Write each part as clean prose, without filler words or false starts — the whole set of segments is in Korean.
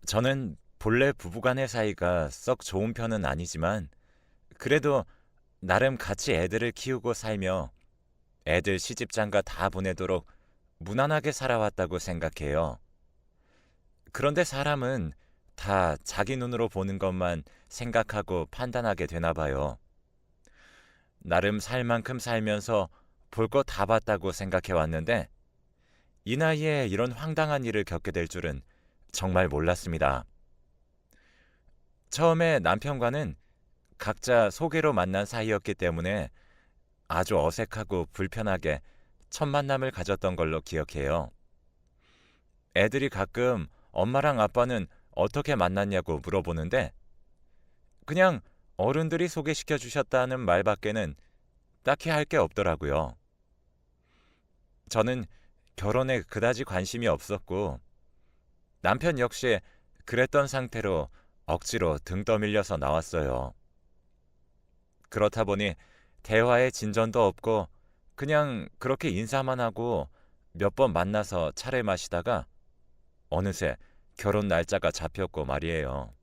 저는 본래 부부간의 사이가 썩 좋은 편은 아니지만 그래도 나름 같이 애들을 키우고 살며 애들 시집장가 다 보내도록 무난하게 살아왔다고 생각해요. 그런데 사람은 다 자기 눈으로 보는 것만 생각하고 판단하게 되나 봐요. 나름 살 만큼 살면서 볼 거 다 봤다고 생각해 왔는데 이 나이에 이런 황당한 일을 겪게 될 줄은 정말 몰랐습니다. 처음에 남편과는 각자 소개로 만난 사이였기 때문에 아주 어색하고 불편하게 첫 만남을 가졌던 걸로 기억해요. 애들이 가끔 엄마랑 아빠는 어떻게 만났냐고 물어보는데 그냥 어른들이 소개시켜 주셨다는 말밖에는 딱히 할 게 없더라고요. 저는 결혼에 그다지 관심이 없었고 남편 역시 그랬던 상태로 억지로 등 떠밀려서 나왔어요. 그렇다 보니 대화에 진전도 없고 그냥 그렇게 인사만 하고 몇 번 만나서 차를 마시다가 어느새 결혼 날짜가 잡혔고 말이에요.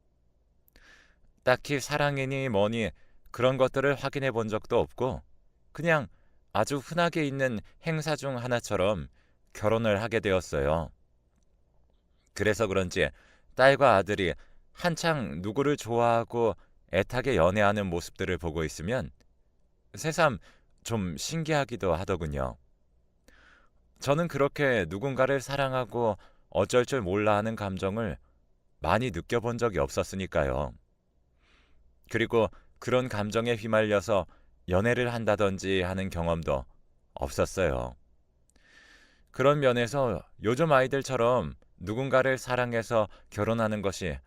딱히 사랑이니 뭐니 그런 것들을 확인해 본 적도 없고 그냥 아주 흔하게 있는 행사 중 하나처럼 결혼을 하게 되었어요. 그래서 그런지 딸과 아들이 한창 누구를 좋아하고 애타게 연애하는 모습들을 보고 있으면 새삼 좀 신기하기도 하더군요. 저는 그렇게 누군가를 사랑하고 어쩔 줄 몰라 하는 감정을 많이 느껴본 적이 없었으니까요. 그리고 그런 감정에 휘말려서 연애를 한다든지 하는 경험도 없었어요. 그런 면에서 요즘 아이들처럼 누군가를 사랑해서 결혼하는 것이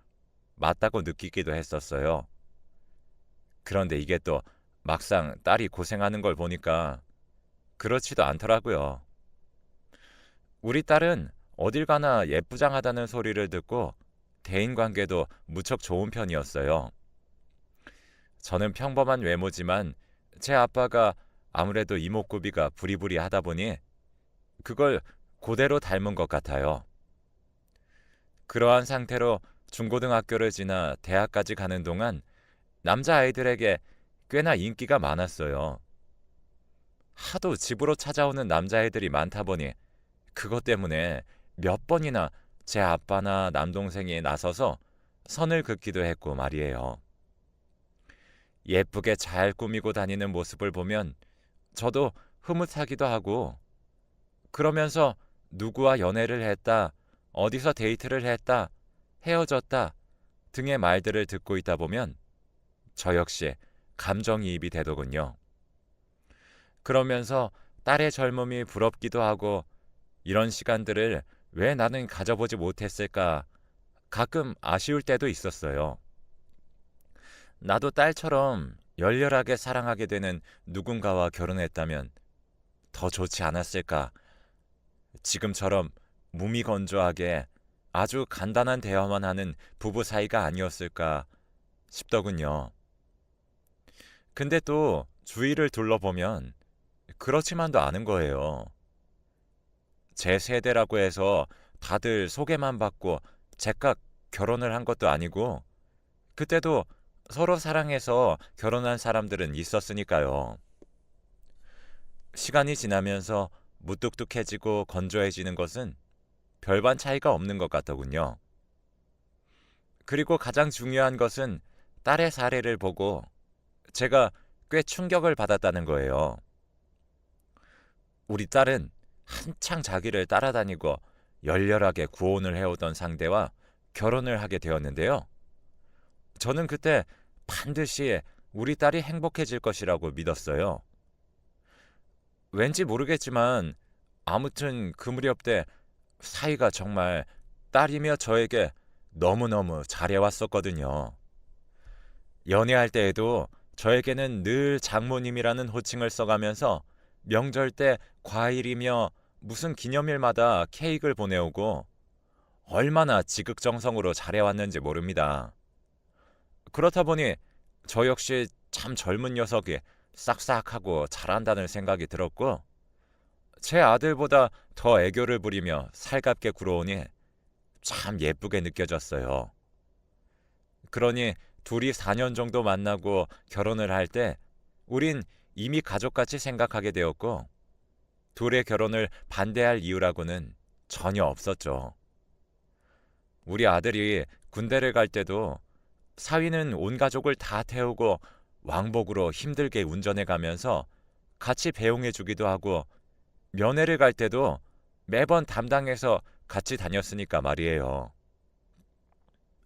맞다고 느끼기도 했었어요. 그런데 이게 또 막상 딸이 고생하는 걸 보니까 그렇지도 않더라고요. 우리 딸은 어딜 가나 예쁘장하다는 소리를 듣고 대인관계도 무척 좋은 편이었어요. 저는 평범한 외모지만 제 아빠가 아무래도 이목구비가 부리부리하다 보니 그걸 그대로 닮은 것 같아요. 그러한 상태로 중고등학교를 지나 대학까지 가는 동안 남자아이들에게 꽤나 인기가 많았어요. 하도 집으로 찾아오는 남자애들이 많다 보니 그것 때문에 몇 번이나 제 아빠나 남동생이 나서서 선을 긋기도 했고 말이에요. 예쁘게 잘 꾸미고 다니는 모습을 보면 저도 흐뭇하기도 하고 그러면서 누구와 연애를 했다, 어디서 데이트를 했다, 헤어졌다 등의 말들을 듣고 있다 보면 저 역시 감정이입이 되더군요. 그러면서 딸의 젊음이 부럽기도 하고 이런 시간들을 왜 나는 가져보지 못했을까 가끔 아쉬울 때도 있었어요. 나도 딸처럼 열렬하게 사랑하게 되는 누군가와 결혼했다면 더 좋지 않았을까. 지금처럼 무미건조하게 아주 간단한 대화만 하는 부부 사이가 아니었을까 싶더군요. 근데 또 주위를 둘러보면 그렇지만도 않은 거예요. 제 세대라고 해서 다들 소개만 받고 제깍 결혼을 한 것도 아니고 그때도 서로 사랑해서 결혼한 사람들은 있었으니까요. 시간이 지나면서 무뚝뚝해지고 건조해지는 것은 별반 차이가 없는 것 같더군요. 그리고 가장 중요한 것은 딸의 사례를 보고 제가 꽤 충격을 받았다는 거예요. 우리 딸은 한창 자기를 따라다니고 열렬하게 구혼을 해오던 상대와 결혼을 하게 되었는데요. 저는 그때 반드시 우리 딸이 행복해질 것이라고 믿었어요. 왠지 모르겠지만 아무튼 그 무렵 때 사이가 정말 딸이며 저에게 너무너무 잘해왔었거든요. 연애할 때에도 저에게는 늘 장모님이라는 호칭을 써가면서 명절 때 과일이며 무슨 기념일마다 케이크를 보내오고 얼마나 지극정성으로 잘해왔는지 모릅니다. 그렇다 보니 저 역시 참 젊은 녀석이 싹싹하고 잘한다는 생각이 들었고 제 아들보다 더 애교를 부리며 살갑게 굴어오니 참 예쁘게 느껴졌어요. 그러니 둘이 4년 정도 만나고 결혼을 할 때 우린 이미 가족같이 생각하게 되었고 둘의 결혼을 반대할 이유라고는 전혀 없었죠. 우리 아들이 군대를 갈 때도 사위는 온 가족을 다 태우고 왕복으로 힘들게 운전해 가면서 같이 배웅해 주기도 하고 면회를 갈 때도 매번 담당해서 같이 다녔으니까 말이에요.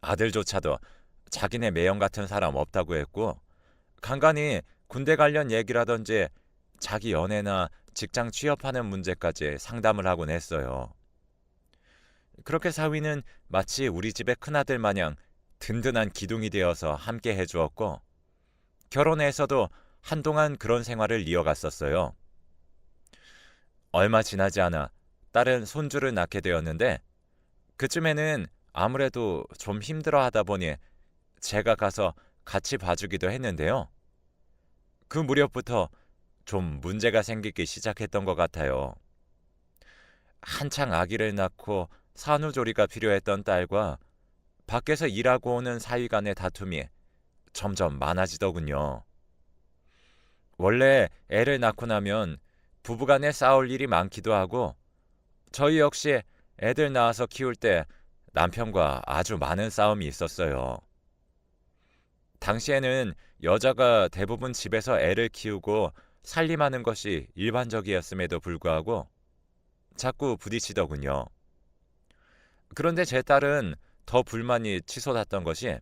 아들조차도 자기네 매형 같은 사람 없다고 했고 간간히 군대 관련 얘기라든지 자기 연애나 직장 취업하는 문제까지 상담을 하곤 했어요. 그렇게 사위는 마치 우리 집의 큰아들 마냥 든든한 기둥이 되어서 함께 해주었고 결혼해서도 한동안 그런 생활을 이어갔었어요. 얼마 지나지 않아 딸은 손주를 낳게 되었는데 그쯤에는 아무래도 좀 힘들어하다 보니 제가 가서 같이 봐주기도 했는데요. 그 무렵부터 좀 문제가 생기기 시작했던 것 같아요. 한창 아기를 낳고 산후조리가 필요했던 딸과 밖에서 일하고 오는 사위 간의 다툼이 점점 많아지더군요. 원래 애를 낳고 나면 부부간에 싸울 일이 많기도 하고 저희 역시 애들 낳아서 키울 때 남편과 아주 많은 싸움이 있었어요. 당시에는 여자가 대부분 집에서 애를 키우고 살림하는 것이 일반적이었음에도 불구하고 자꾸 부딪히더군요. 그런데 제 딸은 더 불만이 치솟았던 것이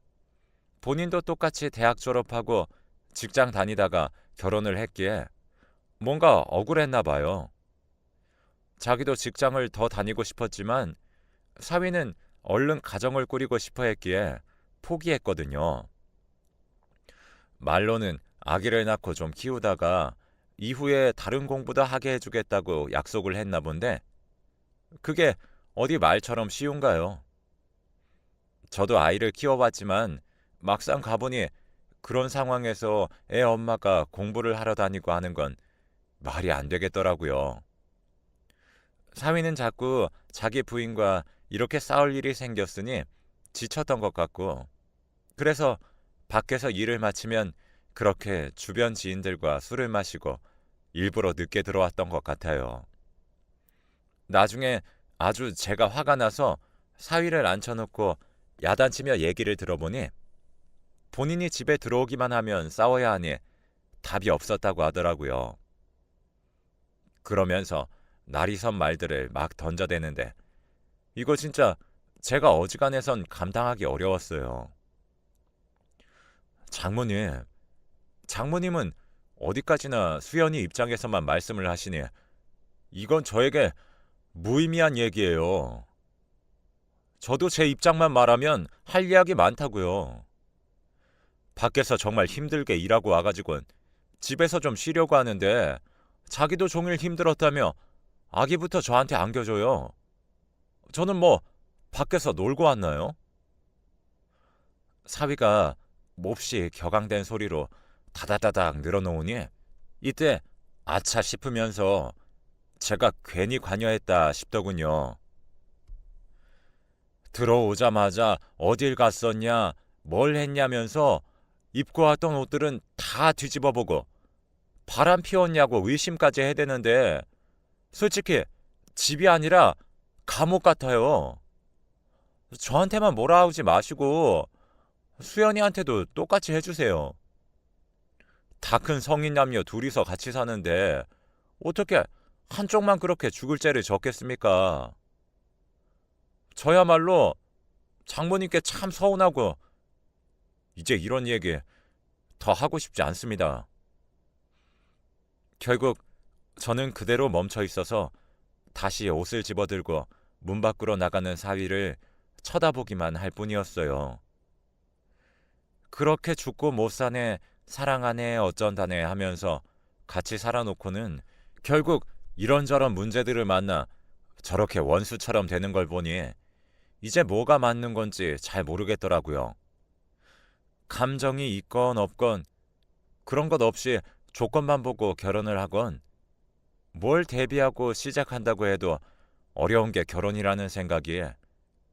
본인도 똑같이 대학 졸업하고 직장 다니다가 결혼을 했기에 뭔가 억울했나 봐요. 자기도 직장을 더 다니고 싶었지만 사위는 얼른 가정을 꾸리고 싶어 했기에 포기했거든요. 말로는 아기를 낳고 좀 키우다가 이후에 다른 공부도 하게 해주겠다고 약속을 했나 본데 그게 어디 말처럼 쉬운가요? 저도 아이를 키워봤지만 막상 가보니 그런 상황에서 애 엄마가 공부를 하러 다니고 하는 건 말이 안 되겠더라고요. 사위는 자꾸 자기 부인과 이렇게 싸울 일이 생겼으니 지쳤던 것 같고 그래서 밖에서 일을 마치면 그렇게 주변 지인들과 술을 마시고 일부러 늦게 들어왔던 것 같아요. 나중에 아주 제가 화가 나서 사위를 앉혀놓고 야단치며 얘기를 들어보니 본인이 집에 들어오기만 하면 싸워야 하니 답이 없었다고 하더라고요. 그러면서 날이 선 말들을 막 던져대는데 이거 진짜 제가 어지간해선 감당하기 어려웠어요. 장모님, 장모님은 어디까지나 수연이 입장에서만 말씀을 하시니 이건 저에게 무의미한 얘기예요. 저도 제 입장만 말하면 할 이야기 많다고요. 밖에서 정말 힘들게 일하고 와가지고는 집에서 좀 쉬려고 하는데 자기도 종일 힘들었다며 아기부터 저한테 안겨줘요. 저는 뭐 밖에서 놀고 왔나요? 사위가 몹시 격앙된 소리로 다다다닥 늘어놓으니 이때 아차 싶으면서 제가 괜히 관여했다 싶더군요. 들어오자마자 어딜 갔었냐, 뭘 했냐면서 입고 왔던 옷들은 다 뒤집어보고 바람 피웠냐고 의심까지 해대는데 솔직히 집이 아니라 감옥 같아요. 저한테만 뭐라 하지 마시고 수연이한테도 똑같이 해주세요. 다 큰 성인 남녀 둘이서 같이 사는데 어떻게 한쪽만 그렇게 죽을 죄를 졌겠습니까? 저야말로 장모님께 참 서운하고 이제 이런 얘기 더 하고 싶지 않습니다. 결국 저는 그대로 멈춰 있어서 다시 옷을 집어들고 문 밖으로 나가는 사위를 쳐다보기만 할 뿐이었어요. 그렇게 죽고 못 사네, 사랑하네, 어쩐다네 하면서 같이 살아놓고는 결국 이런저런 문제들을 만나 저렇게 원수처럼 되는 걸 보니 이제 뭐가 맞는 건지 잘 모르겠더라고요. 감정이 있건 없건 그런 것 없이 조건만 보고 결혼을 하건 뭘 대비하고 시작한다고 해도 어려운 게 결혼이라는 생각이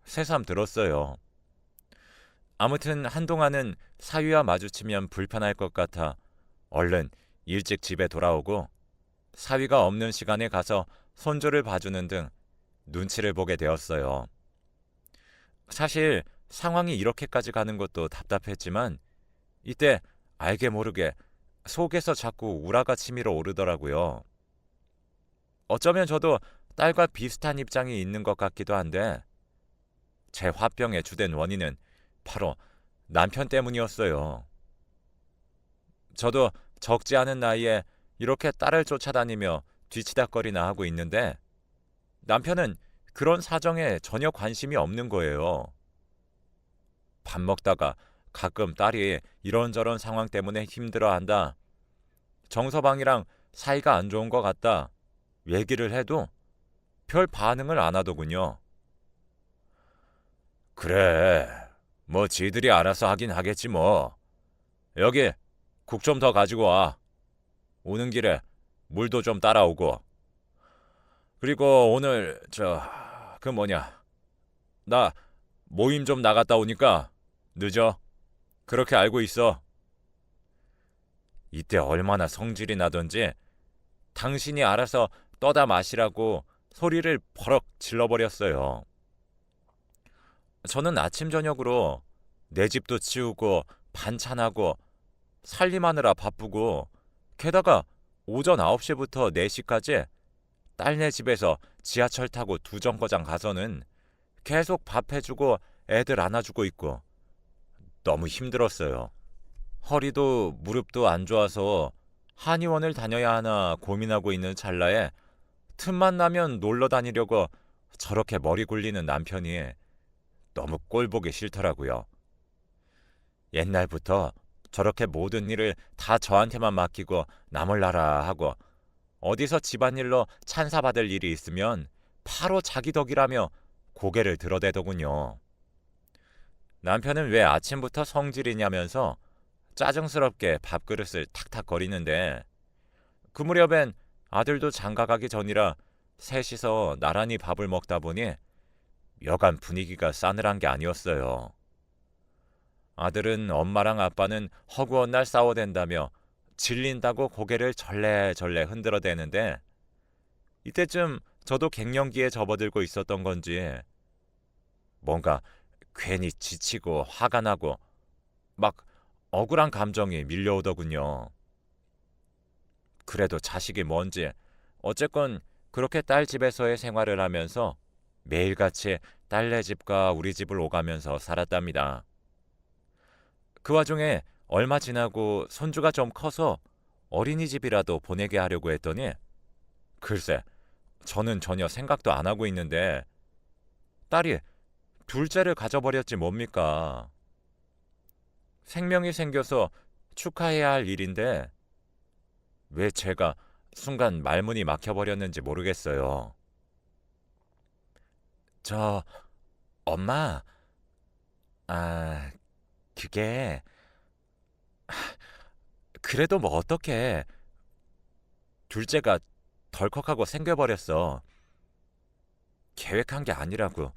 새삼 들었어요. 아무튼 한동안은 사위와 마주치면 불편할 것 같아 얼른 일찍 집에 돌아오고 사위가 없는 시간에 가서 손주를 봐주는 등 눈치를 보게 되었어요. 사실 상황이 이렇게까지 가는 것도 답답했지만 이때 알게 모르게 속에서 자꾸 우라가 치밀어 오르더라고요. 어쩌면 저도 딸과 비슷한 입장이 있는 것 같기도 한데 제 화병의 주된 원인은 바로 남편 때문이었어요. 저도 적지 않은 나이에 이렇게 딸을 쫓아다니며 뒤치다꺼리나 하고 있는데 남편은 그런 사정에 전혀 관심이 없는 거예요. 밥 먹다가 가끔 딸이 이런저런 상황 때문에 힘들어한다. 정서방이랑 사이가 안 좋은 것 같다. 얘기를 해도 별 반응을 안 하더군요. 그래, 뭐 지들이 알아서 하긴 하겠지 뭐. 여기 국 좀 더 가지고 와. 오는 길에 물도 좀 따라오고. 그리고 오늘 그 뭐냐, 나 모임 좀 나갔다 오니까 늦어. 그렇게 알고 있어. 이때 얼마나 성질이 나던지 당신이 알아서 떠다 마시라고 소리를 버럭 질러버렸어요. 저는 아침 저녁으로 내 집도 치우고 반찬하고 살림하느라 바쁘고 게다가 오전 9시부터 4시까지 딸네 집에서 지하철 타고 두 정거장 가서는 계속 밥 해주고 애들 안아주고 있고 너무 힘들었어요. 허리도 무릎도 안 좋아서 한의원을 다녀야 하나 고민하고 있는 찰나에 틈만 나면 놀러 다니려고 저렇게 머리 굴리는 남편이 너무 꼴보기 싫더라고요. 옛날부터 저렇게 모든 일을 다 저한테만 맡기고 나몰라라 하고 어디서 집안일로 찬사받을 일이 있으면 바로 자기 덕이라며 고개를 들어대더군요. 남편은 왜 아침부터 성질이냐면서 짜증스럽게 밥그릇을 탁탁거리는데 그 무렵엔 아들도 장가가기 전이라 셋이서 나란히 밥을 먹다 보니 여간 분위기가 싸늘한 게 아니었어요. 아들은 엄마랑 아빠는 허구한 날 싸워댄다며 질린다고 고개를 절레절레 흔들어대는데 이때쯤 저도 갱년기에 접어들고 있었던 건지 뭔가 괜히 지치고 화가 나고 막 억울한 감정이 밀려오더군요. 그래도 자식이 뭔지 어쨌건 그렇게 딸 집에서의 생활을 하면서 매일같이 딸네 집과 우리 집을 오가면서 살았답니다. 그 와중에 얼마 지나고 손주가 좀 커서 어린이집이라도 보내게 하려고 했더니 글쎄 저는 전혀 생각도 안 하고 있는데 딸이 둘째를 가져버렸지 뭡니까. 생명이 생겨서 축하해야 할 일인데 왜 제가 순간 말문이 막혀버렸는지 모르겠어요. 저 엄마, 아 그게 그래도 뭐 어떡해. 둘째가 덜컥하고 생겨버렸어. 계획한 게 아니라고.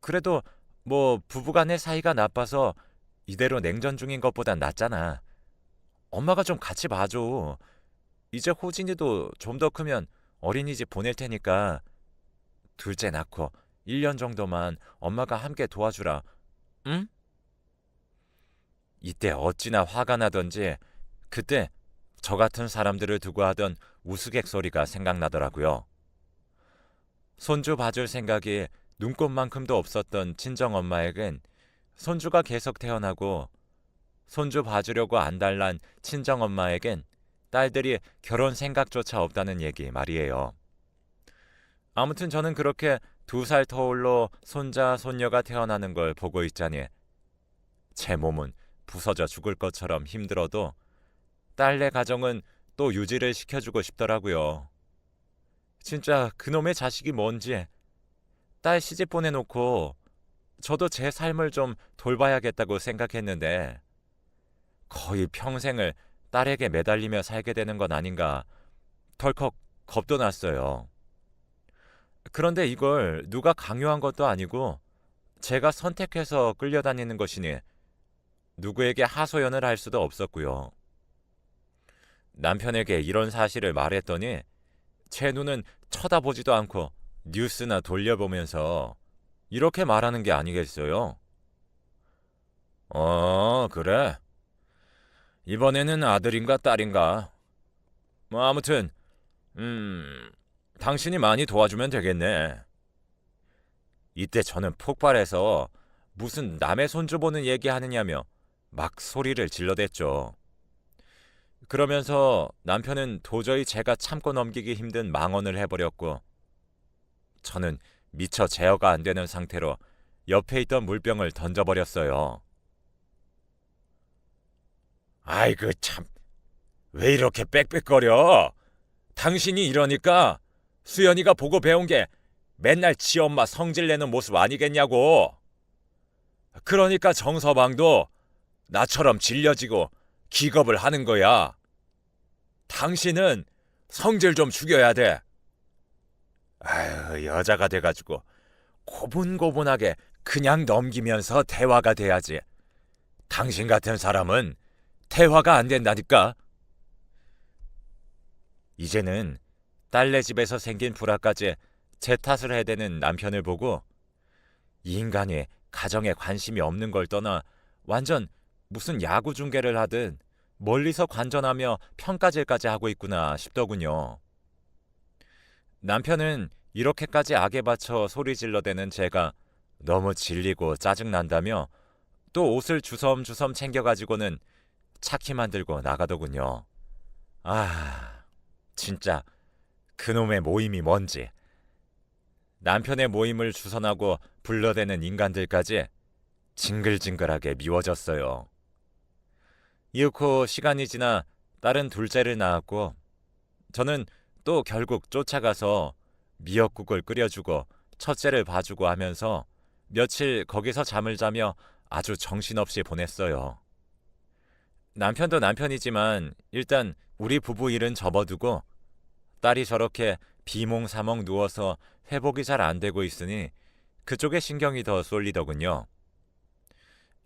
그래도 뭐 부부간의 사이가 나빠서 이대로 냉전 중인 것보단 낫잖아. 엄마가 좀 같이 봐줘. 이제 호진이도 좀 더 크면 어린이집 보낼 테니까 둘째 낳고 1년 정도만 엄마가 함께 도와주라. 응? 이때 어찌나 화가 나던지 그때 저 같은 사람들을 두고 하던 우스갯소리가 생각나더라고요. 손주 봐줄 생각이 눈꼽만큼도 없었던 친정엄마에겐 손주가 계속 태어나고 손주 봐주려고 안달난 친정엄마에겐 딸들이 결혼 생각조차 없다는 얘기 말이에요. 아무튼 저는 그렇게 2살 터울로 손자 손녀가 태어나는 걸 보고 있자니 제 몸은 부서져 죽을 것처럼 힘들어도 딸네 가정은 또 유지를 시켜주고 싶더라고요. 진짜 그놈의 자식이 뭔지 딸 시집 보내놓고 저도 제 삶을 좀 돌봐야겠다고 생각했는데 거의 평생을 딸에게 매달리며 살게 되는 건 아닌가 덜컥 겁도 났어요. 그런데 이걸 누가 강요한 것도 아니고 제가 선택해서 끌려다니는 것이니 누구에게 하소연을 할 수도 없었고요. 남편에게 이런 사실을 말했더니 제 눈은 쳐다보지도 않고 뉴스나 돌려보면서 이렇게 말하는 게 아니겠어요? 그래. 이번에는 아들인가 딸인가? 뭐 아무튼 당신이 많이 도와주면 되겠네. 이때 저는 폭발해서 무슨 남의 손주 보는 얘기하느냐며 막 소리를 질러댔죠. 그러면서 남편은 도저히 제가 참고 넘기기 힘든 망언을 해버렸고 저는 미처 제어가 안 되는 상태로 옆에 있던 물병을 던져버렸어요. 아이고 참, 왜 이렇게 빽빽거려? 당신이 이러니까 수연이가 보고 배운 게 맨날 지 엄마 성질내는 모습 아니겠냐고. 그러니까 정서방도 나처럼 질려지고 기겁을 하는 거야. 당신은 성질 좀 죽여야 돼. 아유, 여자가 돼가지고 고분고분하게 그냥 넘기면서 대화가 돼야지. 당신 같은 사람은 대화가 안 된다니까. 이제는 딸네 집에서 생긴 불화까지 제 탓을 해대는 남편을 보고 이 인간이 가정에 관심이 없는 걸 떠나 완전 무슨 야구 중계를 하듯 멀리서 관전하며 평가질까지 하고 있구나 싶더군요. 남편은 이렇게까지 악에 받쳐 소리 질러대는 제가 너무 질리고 짜증난다며 또 옷을 주섬주섬 챙겨가지고는 차키 만들고 나가더군요. 아, 진짜 그놈의 모임이 뭔지. 남편의 모임을 주선하고 불러대는 인간들까지 징글징글하게 미워졌어요. 이윽고 시간이 지나 딸은 둘째를 낳았고 저는 또 결국 쫓아가서 미역국을 끓여주고 첫째를 봐주고 하면서 며칠 거기서 잠을 자며 아주 정신없이 보냈어요. 남편도 남편이지만 일단 우리 부부 일은 접어두고 딸이 저렇게 비몽사몽 누워서 회복이 잘 안 되고 있으니 그쪽에 신경이 더 쏠리더군요.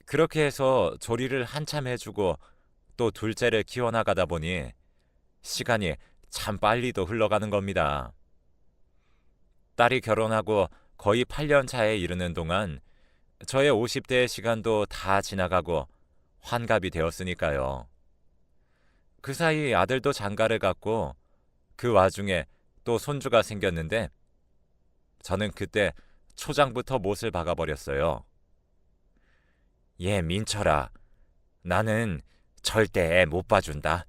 그렇게 해서 조리를 한참 해주고 또 둘째를 키워나가다 보니 시간이 참 빨리도 흘러가는 겁니다. 딸이 결혼하고 거의 8년 차에 이르는 동안 저의 50대의 시간도 다 지나가고 환갑이 되었으니까요. 그 사이 아들도 장가를 갔고 그 와중에 또 손주가 생겼는데 저는 그때 초장부터 못을 박아버렸어요. 얘 민철아, 나는 절대 애 못 봐준다.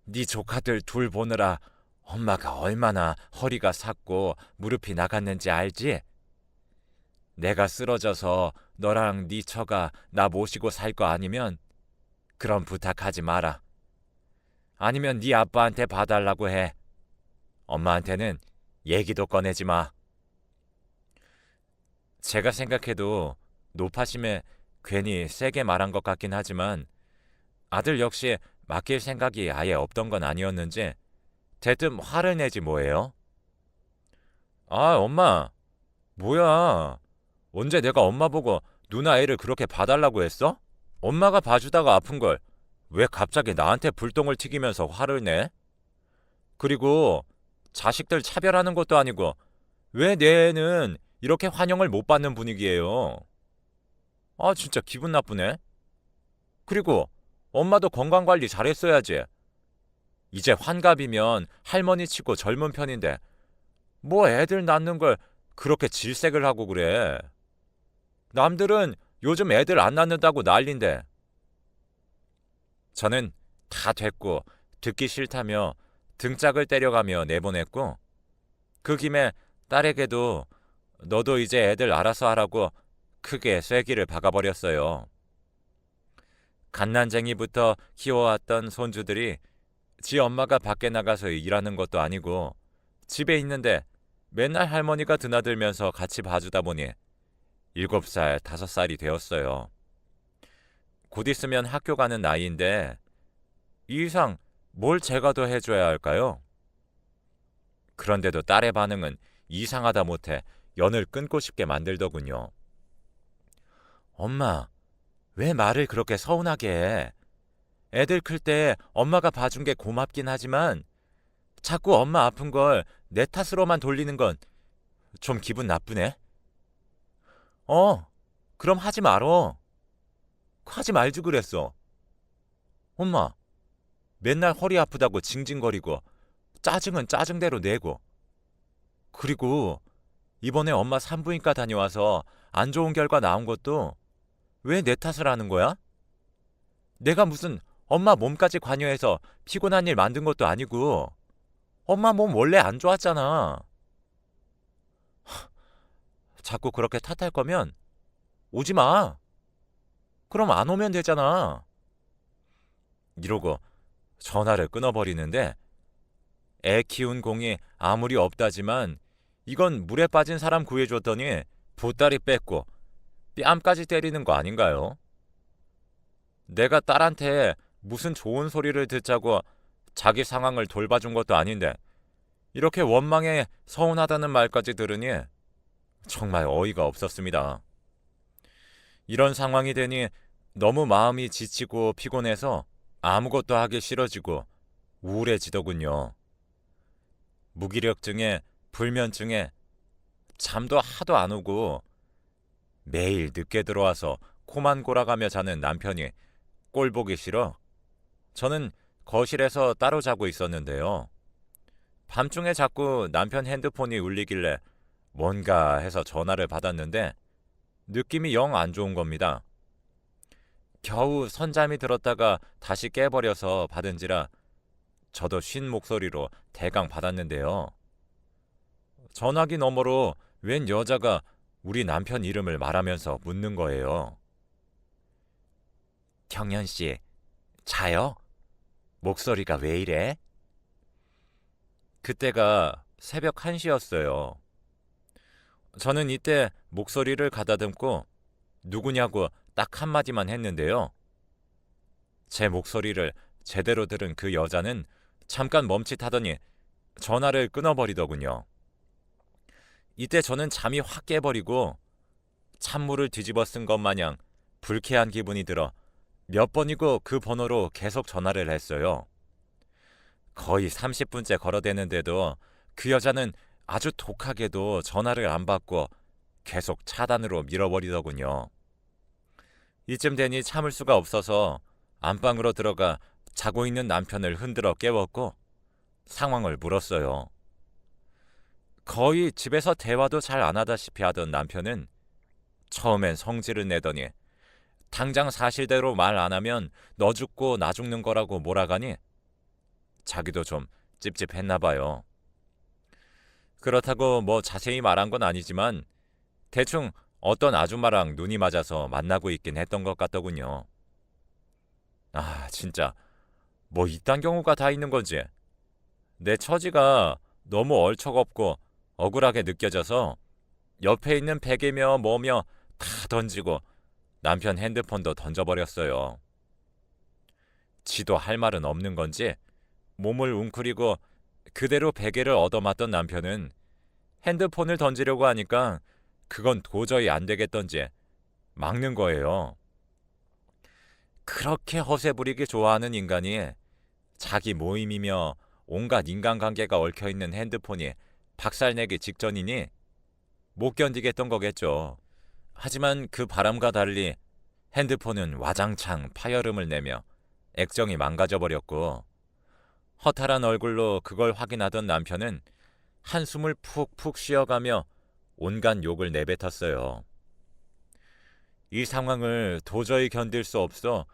네 조카들 둘 보느라 엄마가 얼마나 허리가 삭고 무릎이 나갔는지 알지? 내가 쓰러져서 너랑 네 처가 나 모시고 살 거 아니면 그럼 부탁하지 마라. 아니면 네 아빠한테 봐달라고 해. 엄마한테는 얘기도 꺼내지 마. 제가 생각해도 노파심에 괜히 세게 말한 것 같긴 하지만 아들 역시 맡길 생각이 아예 없던 건 아니었는지 대뜸 화를 내지 뭐예요? 아, 엄마, 뭐야? 언제 내가 엄마 보고 누나 애를 그렇게 봐달라고 했어? 엄마가 봐주다가 아픈 걸 왜 갑자기 나한테 불똥을 튀기면서 화를 내? 그리고 자식들 차별하는 것도 아니고 왜 내 애는 이렇게 환영을 못 받는 분위기예요? 아, 진짜 기분 나쁘네. 그리고 엄마도 건강관리 잘했어야지. 이제 환갑이면 할머니 치고 젊은 편인데 뭐 애들 낳는 걸 그렇게 질색을 하고 그래. 남들은 요즘 애들 안 낳는다고 난린데. 저는 다 됐고 듣기 싫다며 등짝을 때려가며 내보냈고 그 김에 딸에게도 너도 이제 애들 알아서 하라고 크게 쐐기를 박아버렸어요. 갓난쟁이부터 키워왔던 손주들이 지 엄마가 밖에 나가서 일하는 것도 아니고 집에 있는데 맨날 할머니가 드나들면서 같이 봐주다 보니 7살, 5살이 되었어요. 곧 있으면 학교 가는 나이인데 이 이상 뭘 제가 더 해줘야 할까요? 그런데도 딸의 반응은 이상하다 못해 연을 끊고 싶게 만들더군요. 엄마, 왜 말을 그렇게 서운하게 해? 애들 클 때 엄마가 봐준 게 고맙긴 하지만 자꾸 엄마 아픈 걸 내 탓으로만 돌리는 건 좀 기분 나쁘네. 그럼 하지 말어. 하지 말지 그랬어. 엄마, 맨날 허리 아프다고 징징거리고 짜증은 짜증대로 내고 그리고 이번에 엄마 산부인과 다녀와서 안 좋은 결과 나온 것도 왜 내 탓을 하는 거야? 내가 무슨 엄마 몸까지 관여해서 피곤한 일 만든 것도 아니고 엄마 몸 원래 안 좋았잖아. 자꾸 그렇게 탓할 거면 오지 마. 그럼 안 오면 되잖아. 이러고 전화를 끊어버리는데 애 키운 공이 아무리 없다지만 이건 물에 빠진 사람 구해줬더니 보따리 뺏고 뺨까지 때리는 거 아닌가요? 내가 딸한테 무슨 좋은 소리를 듣자고 자기 상황을 돌봐준 것도 아닌데 이렇게 원망에 서운하다는 말까지 들으니 정말 어이가 없었습니다. 이런 상황이 되니 너무 마음이 지치고 피곤해서 아무것도 하기 싫어지고 우울해지더군요. 무기력증에 불면증에 잠도 하도 안 오고 매일 늦게 들어와서 코만 골아가며 자는 남편이 꼴 보기 싫어 저는 거실에서 따로 자고 있었는데요. 밤중에 자꾸 남편 핸드폰이 울리길래 뭔가 해서 전화를 받았는데 느낌이 영 안 좋은 겁니다. 겨우 선잠이 들었다가 다시 깨버려서 받은지라 저도 쉰 목소리로 대강 받았는데요. 전화기 너머로 웬 여자가 우리 남편 이름을 말하면서 묻는 거예요. 경연 씨, 자요? 목소리가 왜 이래? 그때가 새벽 1시였어요. 저는 이때 목소리를 가다듬고 누구냐고 딱 한마디만 했는데요. 제 목소리를 제대로 들은 그 여자는 잠깐 멈칫하더니 전화를 끊어버리더군요. 이때 저는 잠이 확 깨버리고 찬물을 뒤집어 쓴 것 마냥 불쾌한 기분이 들어 몇 번이고 그 번호로 계속 전화를 했어요. 거의 30분째 걸어대는데도 그 여자는 아주 독하게도 전화를 안 받고 계속 차단으로 밀어버리더군요. 이쯤 되니 참을 수가 없어서 안방으로 들어가 자고 있는 남편을 흔들어 깨웠고 상황을 물었어요. 거의 집에서 대화도 잘 안 하다시피 하던 남편은 처음엔 성질을 내더니 당장 사실대로 말 안 하면 너 죽고 나 죽는 거라고 몰아가니 자기도 좀 찝찝했나 봐요. 그렇다고 뭐 자세히 말한 건 아니지만 대충 어떤 아줌마랑 눈이 맞아서 만나고 있긴 했던 것 같더군요. 아, 진짜 뭐 이딴 경우가 다 있는 건지 내 처지가 너무 얼척없고 억울하게 느껴져서 옆에 있는 베개며 뭐며 다 던지고 남편 핸드폰도 던져버렸어요. 지도 할 말은 없는 건지 몸을 웅크리고 그대로 베개를 얻어맞던 남편은 핸드폰을 던지려고 하니까 그건 도저히 안 되겠던지 막는 거예요. 그렇게 허세 부리기 좋아하는 인간이 자기 모임이며 온갖 인간관계가 얽혀있는 핸드폰이 박살내기 직전이니 못 견디겠던 거겠죠. 하지만 그 바람과 달리 핸드폰은 와장창 파열음을 내며 액정이 망가져버렸고 허탈한 얼굴로 그걸 확인하던 남편은 한숨을 푹푹 쉬어가며 온갖 욕을 내뱉었어요. 이 상황을 도저히 견딜 수 없어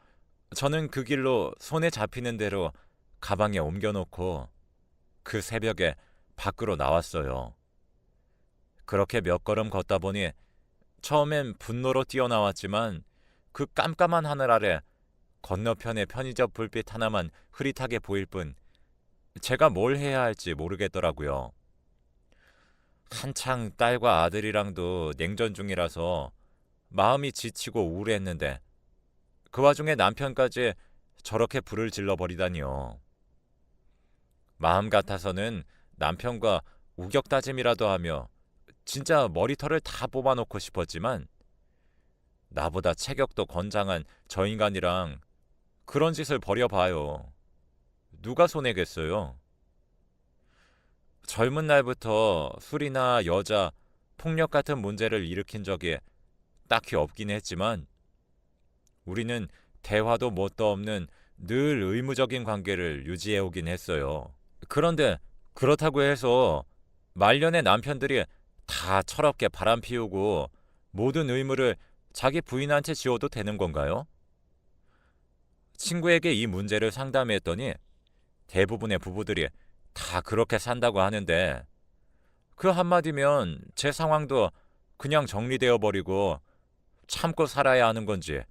저는 그 길로 손에 잡히는 대로 가방에 옮겨놓고 그 새벽에 밖으로 나왔어요. 그렇게 몇 걸음 걷다 보니 처음엔 분노로 뛰어나왔지만 그 깜깜한 하늘 아래 건너편의 편의점 불빛 하나만 흐릿하게 보일 뿐 제가 뭘 해야 할지 모르겠더라고요. 한창 딸과 아들이랑도 냉전 중이라서 마음이 지치고 우울했는데 그 와중에 남편까지 저렇게 불을 질러버리다니요. 마음 같아서는 남편과 우격다짐이라도 하며 진짜 머리털을 다 뽑아놓고 싶었지만 나보다 체격도 건장한 저 인간이랑 그런 짓을 벌여봐요. 누가 손해겠어요? 젊은 날부터 술이나 여자, 폭력 같은 문제를 일으킨 적이 딱히 없긴 했지만 우리는 대화도 뭣도 없는 늘 의무적인 관계를 유지해오긴 했어요. 그런데 그렇다고 해서 말년의 남편들이 다 철없게 바람 피우고 모든 의무를 자기 부인한테 지워도 되는 건가요? 친구에게 이 문제를 상담했더니 대부분의 부부들이 다 그렇게 산다고 하는데 그 한마디면 제 상황도 그냥 정리되어 버리고 참고 살아야 하는 건지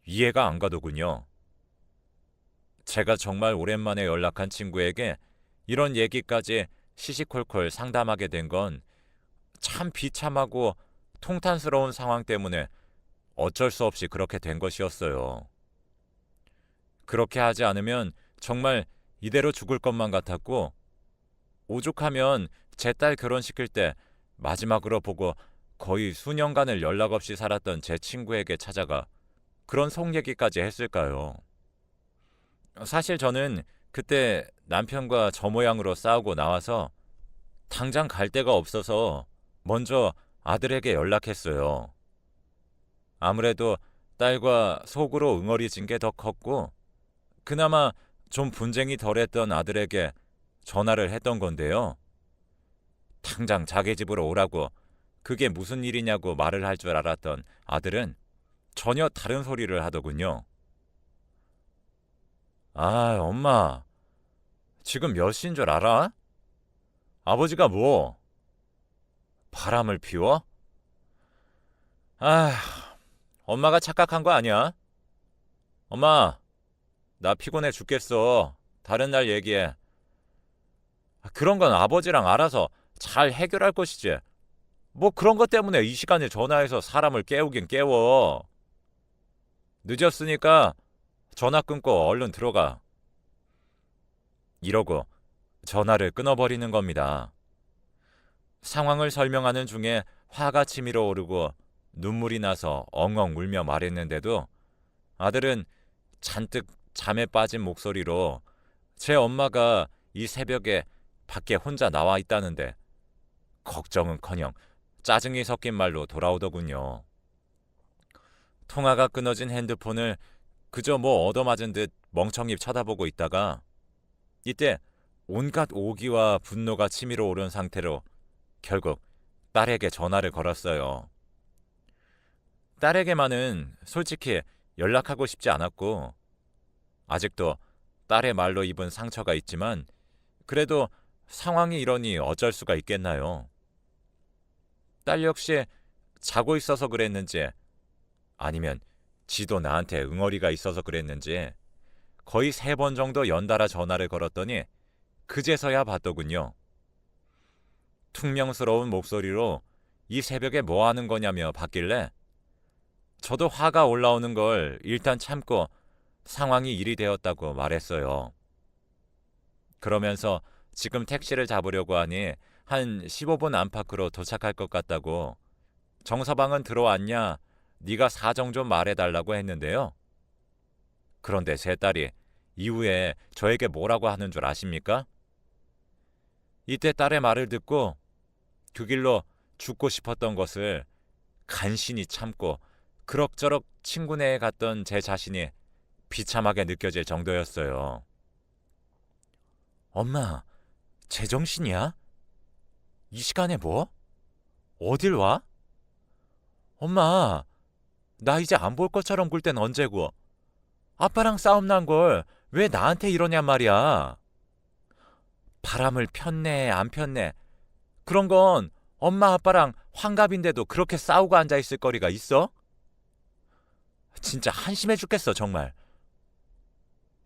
이해가 안 가더군요. 제가 정말 오랜만에 연락한 친구에게 이런 얘기까지 시시콜콜 상담하게 된 건 참 비참하고 통탄스러운 상황 때문에 어쩔 수 없이 그렇게 된 것이었어요. 그렇게 하지 않으면 정말 이대로 죽을 것만 같았고 오죽하면 제 딸 결혼시킬 때 마지막으로 보고 거의 수년간을 연락 없이 살았던 제 친구에게 찾아가 그런 속 얘기까지 했을까요? 사실 저는 그때 남편과 저 모양으로 싸우고 나와서 당장 갈 데가 없어서 먼저 아들에게 연락했어요. 아무래도 딸과 속으로 응어리진 게 더 컸고 그나마 좀 분쟁이 덜했던 아들에게 전화를 했던 건데요. 당장 자기 집으로 오라고 그게 무슨 일이냐고 말을 할 줄 알았던 아들은 전혀 다른 소리를 하더군요. 아, 엄마, 지금 몇 시인 줄 알아? 아버지가 뭐? 바람을 피워? 아, 엄마가 착각한 거 아니야? 엄마, 나 피곤해 죽겠어. 다른 날 얘기해. 그런 건 아버지랑 알아서 잘 해결할 것이지. 뭐 그런 것 때문에 이 시간에 전화해서 사람을 깨우긴 깨워. 늦었으니까 전화 끊고 얼른 들어가. 이러고 전화를 끊어버리는 겁니다. 상황을 설명하는 중에 화가 치밀어 오르고 눈물이 나서 엉엉 울며 말했는데도 아들은 잔뜩 잠에 빠진 목소리로 제 엄마가 이 새벽에 밖에 혼자 나와 있다는데 걱정은커녕 짜증이 섞인 말로 돌아오더군요. 통화가 끊어진 핸드폰을 그저 뭐 얻어맞은 듯 멍청이 쳐다보고 있다가 이때 온갖 오기와 분노가 치밀어 오른 상태로 결국 딸에게 전화를 걸었어요. 딸에게만은 솔직히 연락하고 싶지 않았고 아직도 딸의 말로 입은 상처가 있지만 그래도 상황이 이러니 어쩔 수가 있겠나요. 딸 역시 자고 있어서 그랬는지 아니면 지도 나한테 응어리가 있어서 그랬는지 거의 3번 정도 연달아 전화를 걸었더니 그제서야 받더군요. 퉁명스러운 목소리로 이 새벽에 뭐 하는 거냐며 받길래 저도 화가 올라오는 걸 일단 참고 상황이 일이 되었다고 말했어요. 그러면서 지금 택시를 잡으려고 하니 한 15분 안팎으로 도착할 것 같다고 정서방은 들어왔냐? 네가 사정 좀 말해달라고 했는데요. 그런데 제 딸이 이후에 저에게 뭐라고 하는 줄 아십니까? 이때 딸의 말을 듣고 그 길로 죽고 싶었던 것을 간신히 참고 그럭저럭 친구네에 갔던 제 자신이 비참하게 느껴질 정도였어요. 엄마, 제정신이야? 이 시간에 뭐? 어딜 와? 엄마, 나 이제 안 볼 것처럼 굴 땐 언제고? 아빠랑 싸움 난 걸 왜 나한테 이러냔 말이야. 바람을 폈네, 안 폈네. 그런 건 엄마 아빠랑 환갑인데도 그렇게 싸우고 앉아있을 거리가 있어? 진짜 한심해 죽겠어, 정말.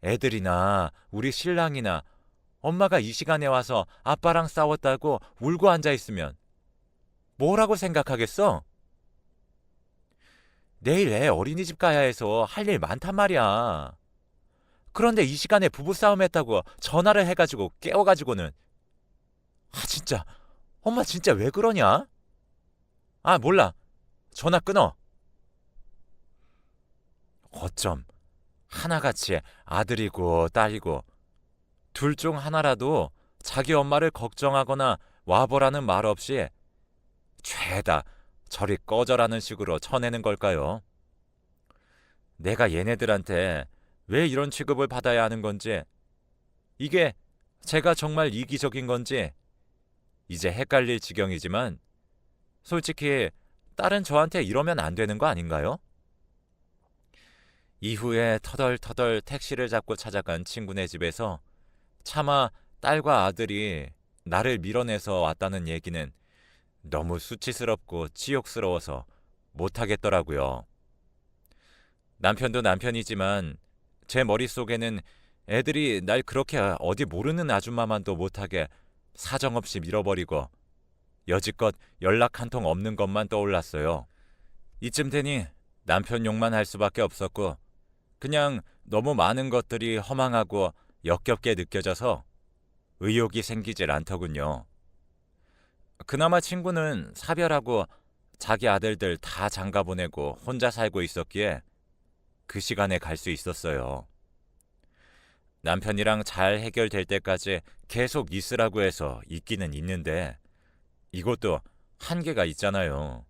애들이나 우리 신랑이나 엄마가 이 시간에 와서 아빠랑 싸웠다고 울고 앉아있으면 뭐라고 생각하겠어? 내일 애 어린이집 가야 해서 할 일 많단 말이야. 그런데 이 시간에 부부싸움 했다고 전화를 해가지고 깨워가지고는 진짜 엄마 진짜 왜 그러냐? 아, 몰라. 전화 끊어. 어쩜 하나같이 아들이고 딸이고 둘 중 하나라도 자기 엄마를 걱정하거나 와보라는 말 없이 죄다 저리 꺼져라는 식으로 쳐내는 걸까요? 내가 얘네들한테 왜 이런 취급을 받아야 하는 건지, 이게 제가 정말 이기적인 건지 이제 헷갈릴 지경이지만 솔직히 딸은 저한테 이러면 안 되는 거 아닌가요? 이후에 터덜터덜 택시를 잡고 찾아간 친구네 집에서 차마 딸과 아들이 나를 밀어내서 왔다는 얘기는 너무 수치스럽고 치욕스러워서 못하겠더라고요. 남편도 남편이지만 제 머릿속에는 애들이 날 그렇게 어디 모르는 아줌마만도 못하게 사정없이 밀어버리고 여지껏 연락 한 통 없는 것만 떠올랐어요. 이쯤 되니 남편 욕만 할 수밖에 없었고 그냥 너무 많은 것들이 허망하고 역겹게 느껴져서 의욕이 생기질 않더군요. 그나마 친구는 사별하고 자기 아들들 다 장가 보내고 혼자 살고 있었기에 그 시간에 갈 수 있었어요. 남편이랑 잘 해결될 때까지 계속 있으라고 해서 있기는 있는데 이것도 한계가 있잖아요.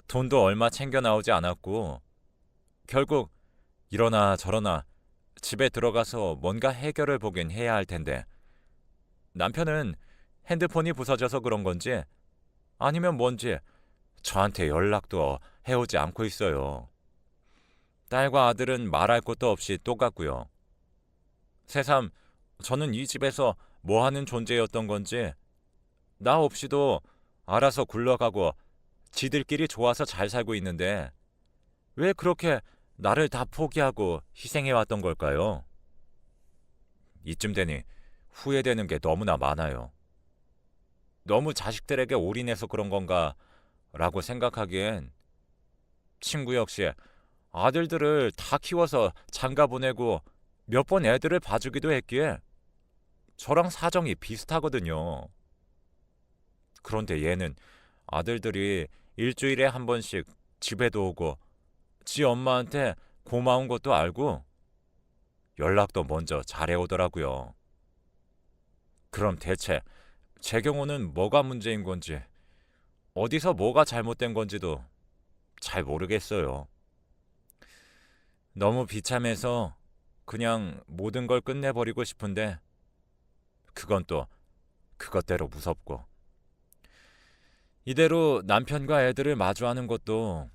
돈도 얼마 챙겨 나오지 않았고 결국 이러나 저러나 집에 들어가서 뭔가 해결을 보긴 해야 할 텐데 남편은 핸드폰이 부서져서 그런 건지 아니면 뭔지 저한테 연락도 해오지 않고 있어요. 딸과 아들은 말할 것도 없이 똑같고요. 새삼 저는 이 집에서 뭐 하는 존재였던 건지 나 없이도 알아서 굴러가고 지들끼리 좋아서 잘 살고 있는데 왜 그렇게 나를 다 포기하고 희생해왔던 걸까요? 이쯤 되니 후회되는 게 너무나 많아요. 너무 자식들에게 올인해서 그런 건가 라고 생각하기엔 친구 역시 아들들을 다 키워서 장가 보내고 몇 번 애들을 봐주기도 했기에 저랑 사정이 비슷하거든요. 그런데 얘는 아들들이 일주일에 한 번씩 집에도 오고 지 엄마한테 고마운 것도 알고 연락도 먼저 잘해오더라고요. 그럼 대체 제 경우는 뭐가 문제인 건지 어디서 뭐가 잘못된 건지도 잘 모르겠어요. 너무 비참해서 그냥 모든 걸 끝내버리고 싶은데 그건 또 그것대로 무섭고 이대로 남편과 애들을 마주하는 것도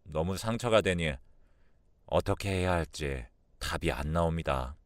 너무 상처가 되니 어떻게 해야 할지 답이 안 나옵니다.